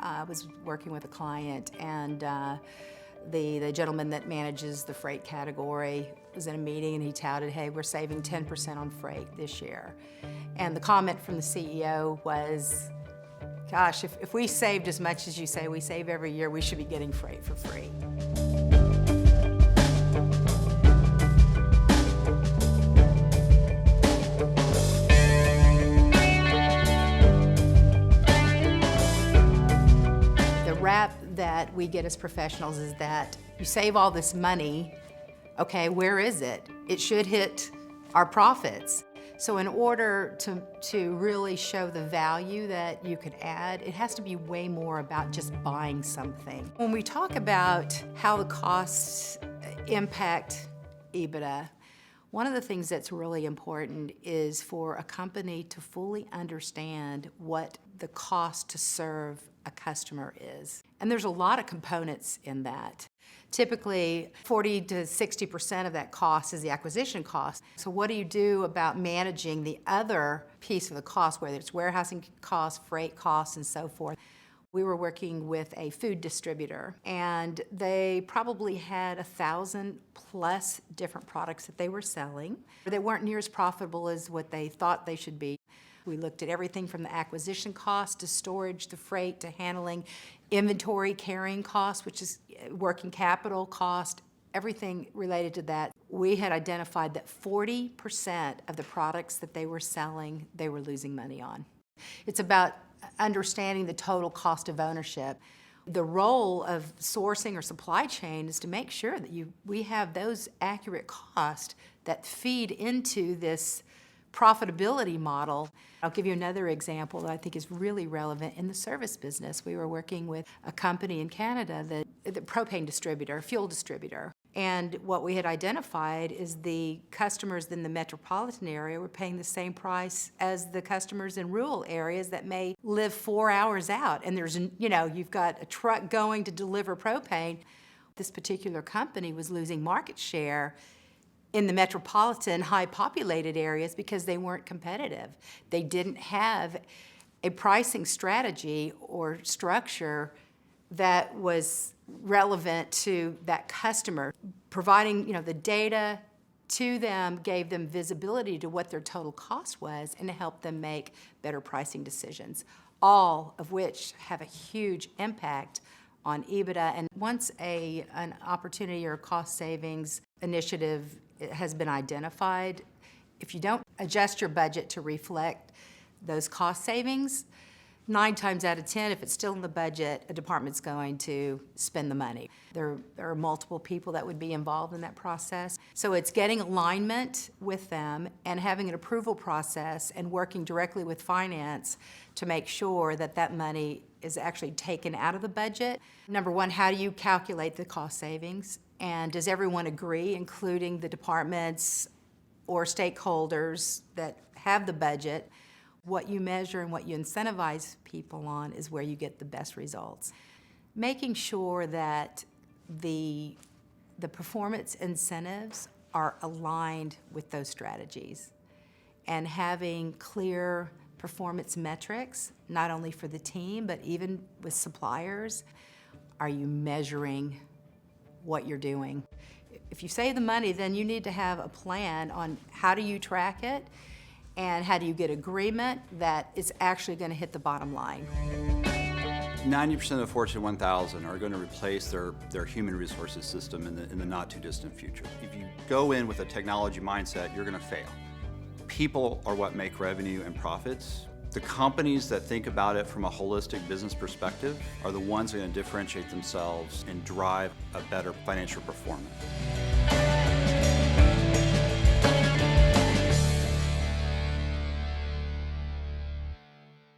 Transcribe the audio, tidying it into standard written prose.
I was working with a client, and the gentleman that manages the freight category was in a meeting, and he touted, hey, we're saving 10% on freight this year. And the comment from the CEO was, gosh, if we saved as much as you say we save every year, we should be getting freight for free. The rap that we get as professionals is that you save all this money, okay, where is it? It should hit our profits. So in order to really show the value that you could add, it has to be way more about just buying something. When we talk about how the costs impact EBITDA, one of the things that's really important is for a company to fully understand what the cost to serve a customer is. And there's a lot of components in that. Typically, 40 to 60% of that cost is the acquisition cost. So what do you do about managing the other piece of the cost, whether it's warehousing costs, freight costs, and so forth? We were working with a food distributor, and they probably had 1,000 plus different products that they were selling. They weren't near as profitable as what they thought they should be. We looked at everything from the acquisition cost to storage, to freight, to handling, inventory carrying costs, which is working capital cost, everything related to that. We had identified that 40% of the products that they were selling, they were losing money on. It's about understanding the total cost of ownership. The role of sourcing or supply chain is to make sure that we have those accurate costs that feed into this profitability model. I'll give you another example that I think is really relevant in the service business. We were working with a company in Canada, the propane distributor, fuel distributor. And what we had identified is the customers in the metropolitan area were paying the same price as the customers in rural areas that may live 4 hours out. And there's, you've got a truck going to deliver propane. This particular company was losing market share in the metropolitan, high-populated areas because they weren't competitive. They didn't have a pricing strategy or structure that was relevant to that customer. Providing, the data to them gave them visibility to what their total cost was and helped them make better pricing decisions, all of which have a huge impact on EBITDA. And once an opportunity or cost savings initiative has been identified, if you don't adjust your budget to reflect those cost savings, 9 times out of 10, if it's still in the budget, a department's going to spend the money. There are multiple people that would be involved in that process. So it's getting alignment with them and having an approval process and working directly with finance to make sure that that money is actually taken out of the budget. Number one, how do you calculate the cost savings? And does everyone agree, including the departments or stakeholders that have the budget? What you measure and what you incentivize people on is where you get the best results. Making sure that the performance incentives are aligned with those strategies and having clear performance metrics, not only for the team, but even with suppliers. Are you measuring what you're doing? If you save the money, then you need to have a plan on how do you track it and how do you get agreement that it's actually going to hit the bottom line. 90% of the Fortune 1000 are going to replace their human resources system in the not too distant future. If you go in with a technology mindset, you're going to fail. People are what make revenue and profits. The companies that think about it from a holistic business perspective are the ones that are going to differentiate themselves and drive a better financial performance.